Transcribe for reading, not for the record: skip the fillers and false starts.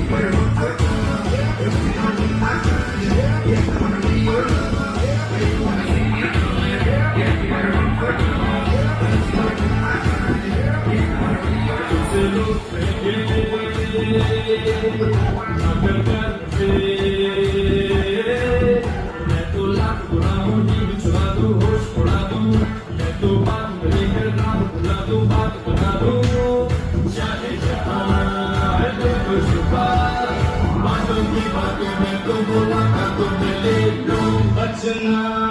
मैं तो लाख बुरा हूँ, नींद चुरा दूँ, होश उड़ा दूँ, मैं तो बात लेकर रात बुला दूँ, बात बना दूँ, चाहे जहाँ है तो छुपा, बातों की बातों में तो मुलाकातों में ले लूँ बचना।